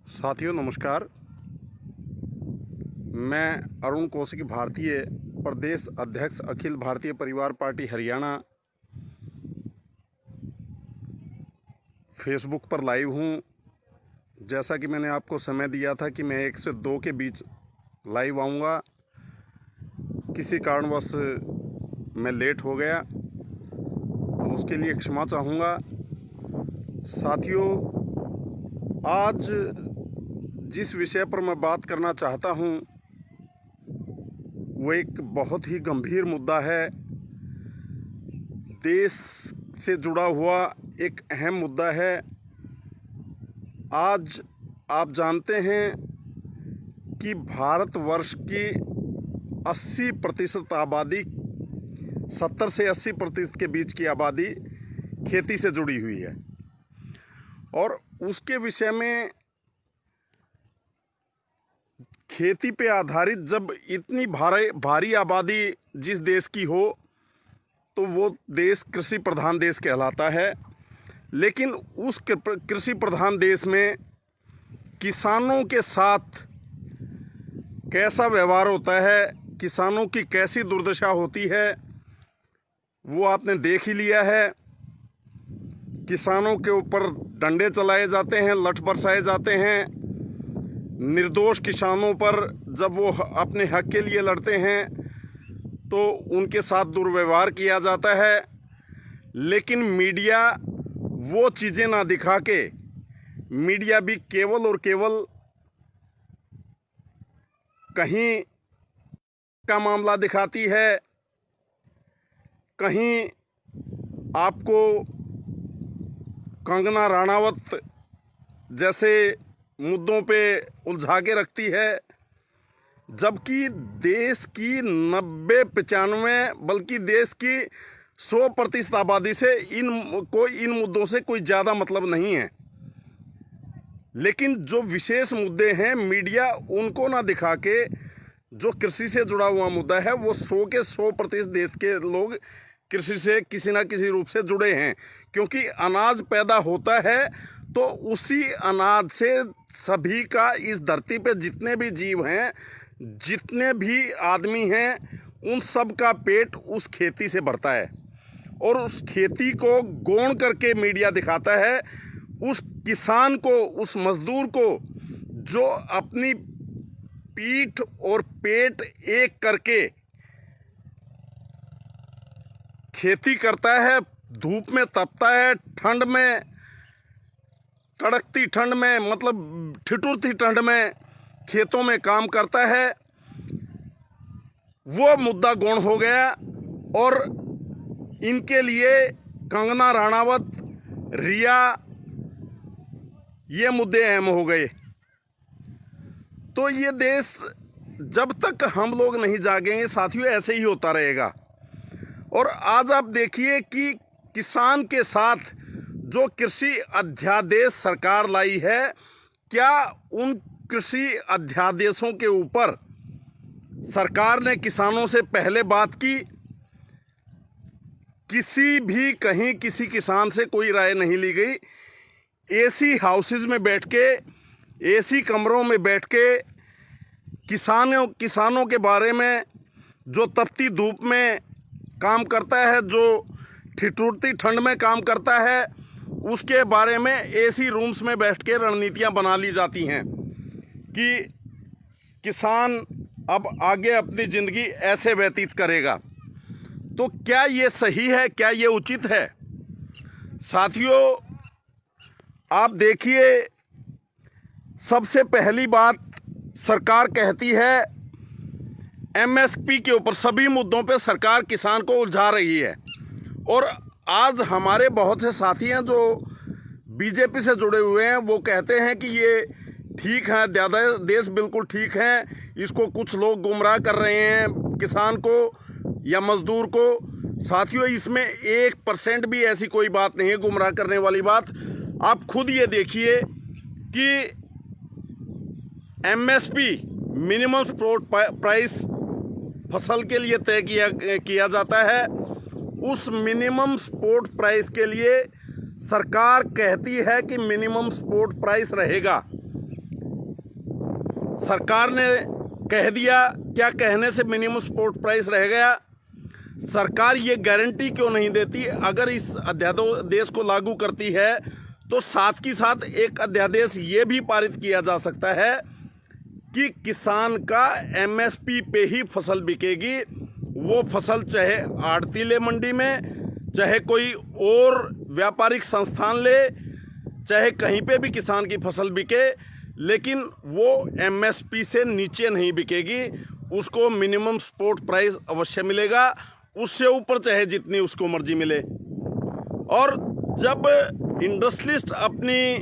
साथियों नमस्कार। मैं अरुण कौशिक, भारतीय प्रदेश अध्यक्ष, अखिल भारतीय परिवार पार्टी हरियाणा, फेसबुक पर लाइव हूँ। जैसा कि मैंने आपको समय दिया था कि मैं 1 से 2 के बीच लाइव आऊँगा, किसी कारणवश मैं लेट हो गया तो उसके लिए क्षमा चाहूँगा। साथियों, आज जिस विषय पर मैं बात करना चाहता हूँ वो एक बहुत ही गंभीर मुद्दा है, देश से जुड़ा हुआ एक अहम मुद्दा है। आज आप जानते हैं कि भारतवर्ष की 80% आबादी, 70 से 80% के बीच की आबादी खेती से जुड़ी हुई है और उसके विषय में खेती पे आधारित जब इतनी भारी आबादी जिस देश की हो तो वो देश कृषि प्रधान देश कहलाता है। लेकिन उस कृषि प्रधान देश में किसानों के साथ कैसा व्यवहार होता है, किसानों की कैसी दुर्दशा होती है, वो आपने देख ही लिया है। किसानों के ऊपर डंडे चलाए जाते हैं, लठ बरसाए जाते हैं। निर्दोष किसानों पर जब वो अपने हक के लिए लड़ते हैं तो उनके साथ दुर्व्यवहार किया जाता है। लेकिन मीडिया वो चीज़ें ना दिखा के, मीडिया भी केवल और केवल कहीं का मामला दिखाती है, कहीं आपको कंगना राणावत जैसे मुद्दों पे उलझा के रखती है, जबकि देश की 90-95 बल्कि देश की 100% आबादी से इन मुद्दों से कोई ज़्यादा मतलब नहीं है। लेकिन जो विशेष मुद्दे हैं, मीडिया उनको ना दिखा के जो कृषि से जुड़ा हुआ मुद्दा है, वो 100 के 100% देश के लोग कृषि से किसी ना किसी रूप से जुड़े हैं। क्योंकि अनाज पैदा होता है तो उसी अनाज से सभी का, इस धरती पे जितने भी जीव हैं, जितने भी आदमी हैं, उन सब का पेट उस खेती से भरता है। और उस खेती को गौण करके मीडिया दिखाता है उस किसान को, उस मजदूर को जो अपनी पीठ और पेट एक करके खेती करता है, धूप में तपता है, ठंड में, कड़कती ठंड में, मतलब ठिठुरती ठंड में खेतों में काम करता है। वो मुद्दा गौण हो गया और इनके लिए कंगना राणावत, रिया, ये मुद्दे अहम हो गए। तो ये देश जब तक हम लोग नहीं जागेंगे साथियों, ऐसे ही होता रहेगा। और आज आप देखिए कि किसान के साथ जो कृषि अध्यादेश सरकार लाई है, क्या उन कृषि अध्यादेशों के ऊपर सरकार ने किसानों से पहले बात की? किसी भी कहीं किसी किसान से कोई राय नहीं ली गई। एसी हाउसेज में बैठ के, एसी कमरों में बैठ के किसानों के बारे में, जो तपती धूप में काम करता है, जो ठिठुरती ठंड में काम करता है, उसके बारे में एसी रूम्स में बैठ के रणनीतियां बना ली जाती हैं कि किसान अब आगे अपनी ज़िंदगी ऐसे व्यतीत करेगा। तो क्या ये सही है? क्या ये उचित है? साथियों, आप देखिए, सबसे पहली बात सरकार कहती है एमएसपी के ऊपर, सभी मुद्दों पे सरकार किसान को उलझा रही है। और आज हमारे बहुत से साथी हैं जो बीजेपी से जुड़े हुए हैं, वो कहते हैं कि ये ठीक है, ज़्यादा देश बिल्कुल ठीक है, इसको कुछ लोग गुमराह कर रहे हैं किसान को या मजदूर को। साथियों, इसमें 1% भी ऐसी कोई बात नहीं है गुमराह करने वाली बात। आप खुद ये देखिए कि एमएसपी, मिनिमम सपोर्ट प्राइस, फसल के लिए तय किया जाता है। उस मिनिमम सपोर्ट प्राइस के लिए सरकार कहती है कि मिनिमम सपोर्ट प्राइस रहेगा, सरकार ने कह दिया, क्या कहने से मिनिमम सपोर्ट प्राइस रह गया? सरकार ये गारंटी क्यों नहीं देती? अगर इस अध्यादेश को लागू करती है तो साथ ही साथ एक अध्यादेश ये भी पारित किया जा सकता है कि किसान का एमएसपी पे ही फसल बिकेगी। वो फसल चाहे आड़ती ले मंडी में, चाहे कोई और व्यापारिक संस्थान ले, चाहे कहीं पे भी किसान की फसल बिके, लेकिन वो एमएसपी से नीचे नहीं बिकेगी। उसको मिनिमम सपोर्ट प्राइस अवश्य मिलेगा, उससे ऊपर चाहे जितनी उसको मर्जी मिले। और जब इंडस्ट्रियलिस्ट अपनी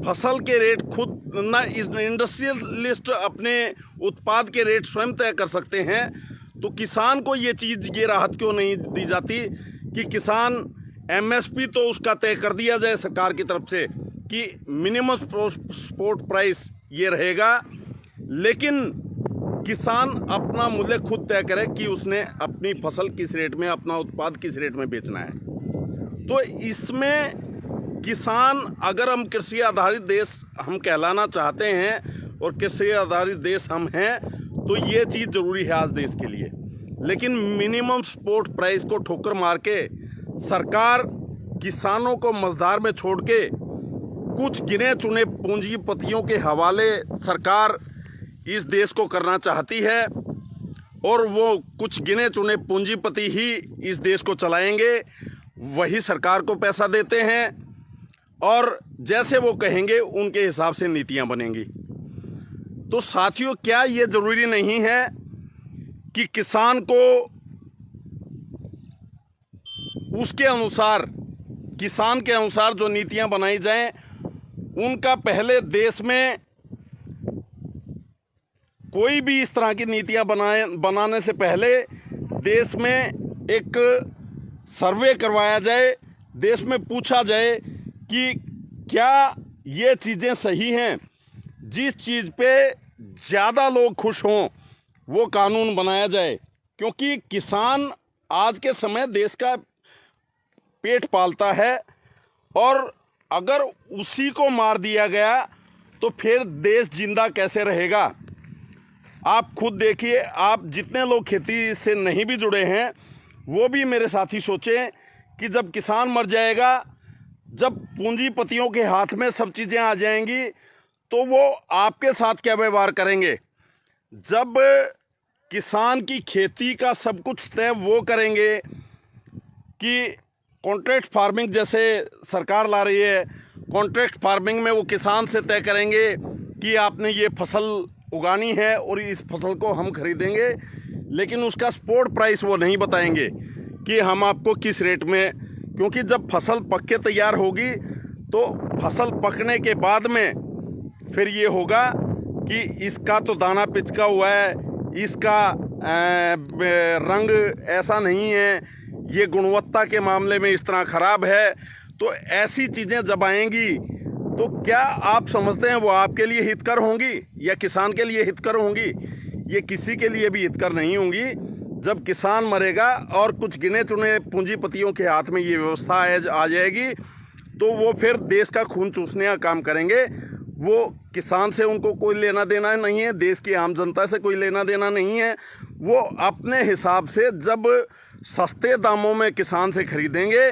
फसल के रेट खुद ना, इंडस्ट्रियलिस्ट अपने उत्पाद के रेट स्वयं तय कर सकते हैं, तो किसान को ये राहत क्यों नहीं दी जाती कि किसान एमएसपी तो उसका तय कर दिया जाए सरकार की तरफ से कि मिनिमम सपोर्ट प्राइस ये रहेगा, लेकिन किसान अपना मूल्य खुद तय करे कि उसने अपनी फसल किस रेट में, अपना उत्पाद किस रेट में बेचना है। तो इसमें किसान, अगर हम कृषि आधारित देश हम कहलाना चाहते हैं और कृषि आधारित देश हम हैं, तो ये चीज़ ज़रूरी है आज देश के लिए। लेकिन मिनिमम सपोर्ट प्राइस को ठोकर मार के सरकार किसानों को मझधार में छोड़ के कुछ गिने चुने पूंजीपतियों के हवाले सरकार इस देश को करना चाहती है, और वो कुछ गिने चुने पूंजीपति ही इस देश को चलाएंगे। वही सरकार को पैसा देते हैं और जैसे वो कहेंगे उनके हिसाब से नीतियां बनेंगी। तो साथियों, क्या ये ज़रूरी नहीं है कि किसान को उसके अनुसार, किसान के अनुसार जो नीतियां बनाई जाएं, उनका पहले देश में कोई भी इस तरह की नीतियां बनाने से पहले देश में एक सर्वे करवाया जाए, देश में पूछा जाए कि क्या ये चीज़ें सही हैं। जिस चीज़ पे ज़्यादा लोग खुश हों वो कानून बनाया जाए, क्योंकि किसान आज के समय देश का पेट पालता है, और अगर उसी को मार दिया गया तो फिर देश जिंदा कैसे रहेगा? आप खुद देखिए, आप जितने लोग खेती से नहीं भी जुड़े हैं वो भी मेरे साथी सोचें कि जब किसान मर जाएगा, जब पूंजीपतियों के हाथ में सब चीज़ें आ जाएंगी, तो वो आपके साथ क्या व्यवहार करेंगे? जब किसान की खेती का सब कुछ तय वो करेंगे कि कॉन्ट्रैक्ट फार्मिंग जैसे सरकार ला रही है, कॉन्ट्रैक्ट फार्मिंग में वो किसान से तय करेंगे कि आपने ये फसल उगानी है और इस फसल को हम खरीदेंगे, लेकिन उसका सपोर्ट प्राइस वो नहीं बताएंगे कि हम आपको किस रेट में, क्योंकि जब फसल पक के तैयार होगी तो फसल पकने के बाद में फिर ये होगा कि इसका तो दाना पिचका हुआ है, इसका रंग ऐसा नहीं है, ये गुणवत्ता के मामले में इस तरह ख़राब है। तो ऐसी चीज़ें जब आएंगी तो क्या आप समझते हैं वो आपके लिए हितकर होंगी या किसान के लिए हितकर होंगी? ये किसी के लिए भी हितकर नहीं होंगी। जब किसान मरेगा और कुछ गिने चुने पूंजीपतियों के हाथ में ये व्यवस्था आ जाएगी, तो वो फिर देश का खून चूसने का काम करेंगे। वो किसान से उनको कोई लेना देना नहीं है, देश की आम जनता से कोई लेना देना नहीं है। वो अपने हिसाब से जब सस्ते दामों में किसान से खरीदेंगे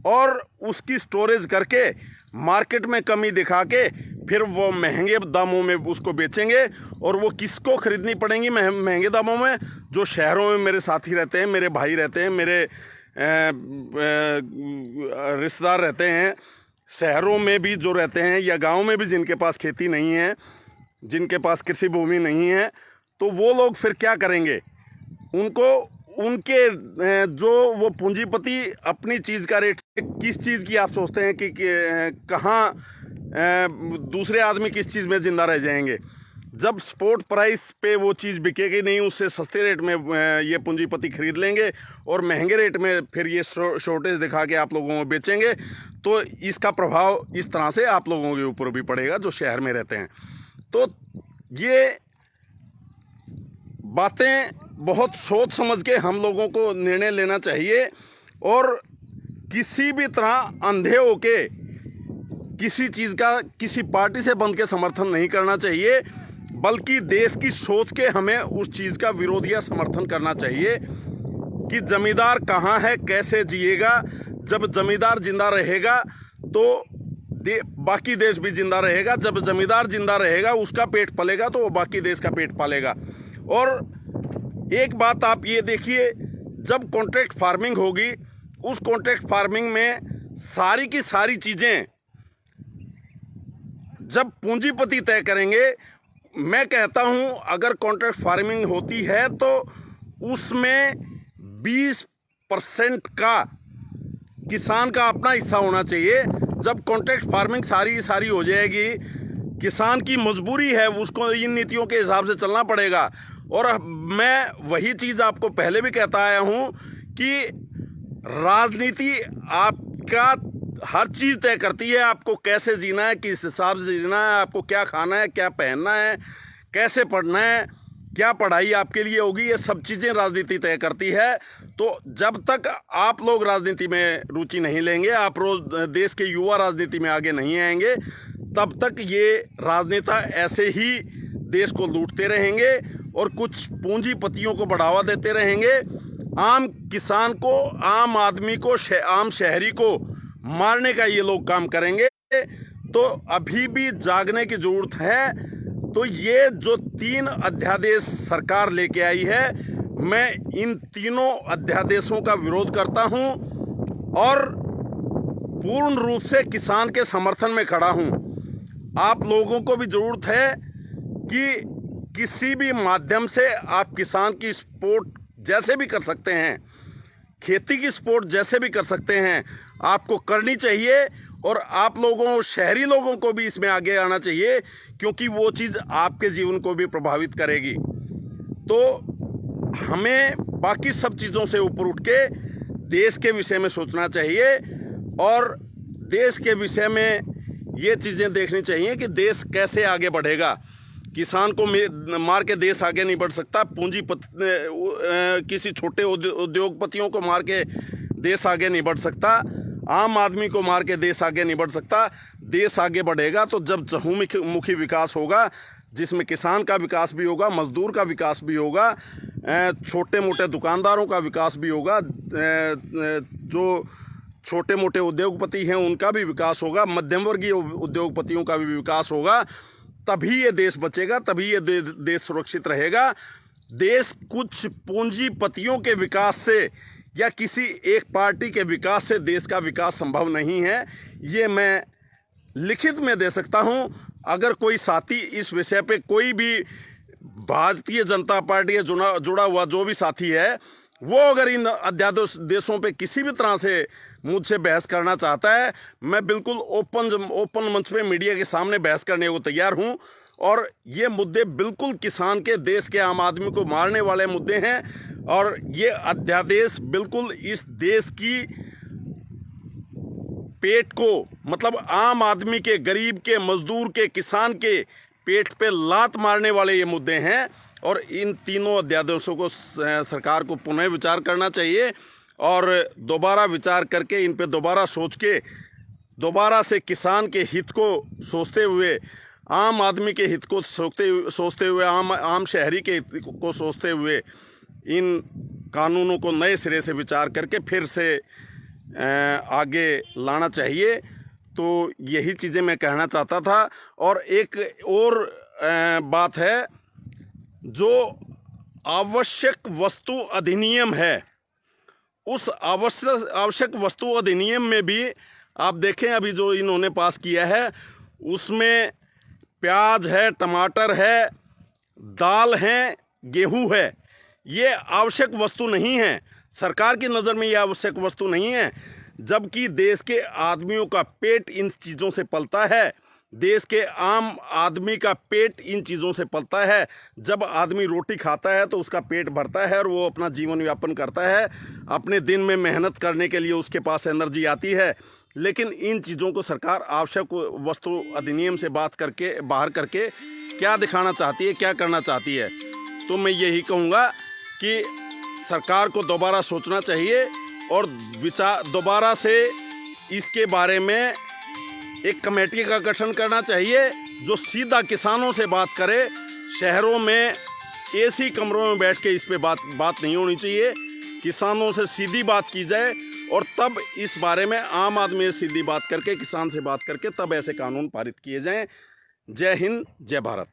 और उसकी स्टोरेज करके मार्केट में कमी दिखा के फिर वो महंगे दामों में उसको बेचेंगे। और वो किसको खरीदनी पड़ेंगी महंगे दामों में? जो शहरों में मेरे साथी रहते हैं, मेरे भाई रहते हैं, मेरे रिश्तेदार रहते हैं, शहरों में भी जो रहते हैं या गांव में भी जिनके पास खेती नहीं है, जिनके पास कृषि भूमि नहीं है, तो वो लोग फिर क्या करेंगे? उनको उनके जो वो पूंजीपति अपनी चीज़ का रेट, किस चीज़ की आप सोचते हैं कि कहाँ दूसरे आदमी किस चीज़ में ज़िंदा रह जाएंगे? जब स्पोर्ट प्राइस पे वो चीज़ बिकेगी नहीं, उससे सस्ते रेट में ये पूंजीपति खरीद लेंगे और महंगे रेट में फिर ये शॉर्टेज दिखा के आप लोगों को बेचेंगे। तो इसका प्रभाव इस तरह से आप लोगों के ऊपर भी पड़ेगा जो शहर में रहते हैं। तो ये बातें बहुत सोच समझ के हम लोगों को निर्णय लेना चाहिए, और किसी भी तरह अंधे होके किसी चीज़ का किसी पार्टी से बन के समर्थन नहीं करना चाहिए। बल्कि देश की सोच के हमें उस चीज़ का विरोध या समर्थन करना चाहिए कि जमींदार कहाँ है, कैसे जिएगा। जब जमींदार जिंदा रहेगा तो बाकी देश भी जिंदा रहेगा। जब जमींदार जिंदा रहेगा, उसका पेट पलेगा, तो वो बाकी देश का पेट पालेगा। और एक बात आप ये देखिए, जब कॉन्ट्रैक्ट फार्मिंग होगी, उस कॉन्ट्रैक्ट फार्मिंग में सारी की सारी चीज़ें जब पूंजीपति तय करेंगे, मैं कहता हूं अगर कॉन्ट्रैक्ट फार्मिंग होती है तो उसमें 20% का किसान का अपना हिस्सा होना चाहिए। जब कॉन्ट्रैक्ट फार्मिंग सारी हो जाएगी, किसान की मजबूरी है, उसको इन नीतियों के हिसाब से चलना पड़ेगा। और मैं वही चीज़ आपको पहले भी कहता आया हूं कि राजनीति आपका हर चीज़ तय करती है, आपको कैसे जीना है, किस हिसाब से जीना है, आपको क्या खाना है, क्या पहनना है, कैसे पढ़ना है, क्या पढ़ाई आपके लिए होगी, ये सब चीज़ें राजनीति तय करती है। तो जब तक आप लोग राजनीति में रुचि नहीं लेंगे, आप रोज देश के युवा राजनीति में आगे नहीं आएंगे, तब तक ये राजनेता ऐसे ही देश को लूटते रहेंगे और कुछ पूंजीपतियों को बढ़ावा देते रहेंगे। आम किसान को, आम आदमी को, आम शहरी को मारने का ये लोग काम करेंगे। तो अभी भी जागने की जरूरत है। तो ये जो 3 अध्यादेश सरकार लेके आई है, मैं इन तीनों अध्यादेशों का विरोध करता हूं और पूर्ण रूप से किसान के समर्थन में खड़ा हूं। आप लोगों को भी जरूरत है कि किसी भी माध्यम से आप किसान की सपोर्ट जैसे भी कर सकते हैं, खेती की सपोर्ट जैसे भी कर सकते हैं, आपको करनी चाहिए। और आप लोगों, शहरी लोगों को भी इसमें आगे आना चाहिए, क्योंकि वो चीज़ आपके जीवन को भी प्रभावित करेगी। तो हमें बाकी सब चीज़ों से ऊपर उठ के देश के विषय में सोचना चाहिए और देश के विषय में ये चीज़ें देखनी चाहिए कि देश कैसे आगे बढ़ेगा। किसान को मार के देश आगे नहीं बढ़ सकता, किसी छोटे उद्योगपतियों को मार के देश आगे नहीं बढ़ सकता, आम आदमी को मार के देश आगे नहीं बढ़ सकता। देश आगे बढ़ेगा तो जब चहुमुखी विकास होगा, जिसमें किसान का विकास भी होगा, मजदूर का विकास भी होगा, छोटे मोटे दुकानदारों का विकास भी होगा, जो छोटे मोटे उद्योगपति हैं उनका भी विकास होगा, मध्यम वर्गीय उद्योगपतियों का भी विकास होगा। तभी ये देश बचेगा, तभी ये देश सुरक्षित रहेगा। देश कुछ पूंजीपतियों के विकास से या किसी एक पार्टी के विकास से देश का विकास संभव नहीं है। ये मैं लिखित में दे सकता हूं। अगर कोई साथी इस विषय पे, कोई भी भारतीय जनता पार्टी से जुड़ा हुआ जो भी साथी है, वो अगर इन अध्यादेशों पे किसी भी तरह से मुझसे बहस करना चाहता है, मैं बिल्कुल ओपन मंच पे मीडिया के सामने बहस करने को तैयार हूं। और ये मुद्दे बिल्कुल किसान के, देश के आम आदमी को मारने वाले मुद्दे हैं। और ये अध्यादेश बिल्कुल इस देश की पेट को, मतलब आम आदमी के, गरीब के, मजदूर के, किसान के पेट पे लात मारने वाले ये मुद्दे हैं। और इन तीनों अध्यादेशों को सरकार को पुनः विचार करना चाहिए और दोबारा विचार करके इन पे दोबारा सोच के, दोबारा से किसान के हित को सोचते हुए, आम आदमी के हित को सोचते हुए, आम शहरी के हित को सोचते हुए इन कानूनों को नए सिरे से विचार करके फिर से आगे लाना चाहिए। तो यही चीज़ें मैं कहना चाहता था। और एक और बात है, जो आवश्यक वस्तु अधिनियम है, उस आवश्यक वस्तु अधिनियम में भी आप देखें अभी जो इन्होंने पास किया है, उसमें प्याज है, टमाटर है, दाल है, गेहूं है। ये आवश्यक वस्तु नहीं है, सरकार की नज़र में ये आवश्यक वस्तु नहीं है, जबकि देश के आदमियों का पेट इन चीज़ों से पलता है। देश के आम आदमी का पेट इन चीज़ों से पलता है। जब आदमी रोटी खाता है तो उसका पेट भरता है और वो अपना जीवन यापन करता है, अपने दिन में मेहनत करने के लिए उसके पास एनर्जी आती है। लेकिन इन चीज़ों को सरकार आवश्यक वस्तु अधिनियम से बाहर करके क्या दिखाना चाहती है, क्या करना चाहती है। तो मैं यही कहूँगा कि सरकार को दोबारा सोचना चाहिए और दोबारा से इसके बारे में एक कमेटी का गठन करना चाहिए, जो सीधा किसानों से बात करे शहरों में एसी कमरों में बैठ के इस पे बात नहीं होनी चाहिए। किसानों से सीधी बात की जाए और तब इस बारे में आम आदमी से सीधी बात करके, किसान से बात करके तब ऐसे कानून पारित किए जाएं। जय हिंद, जय भारत।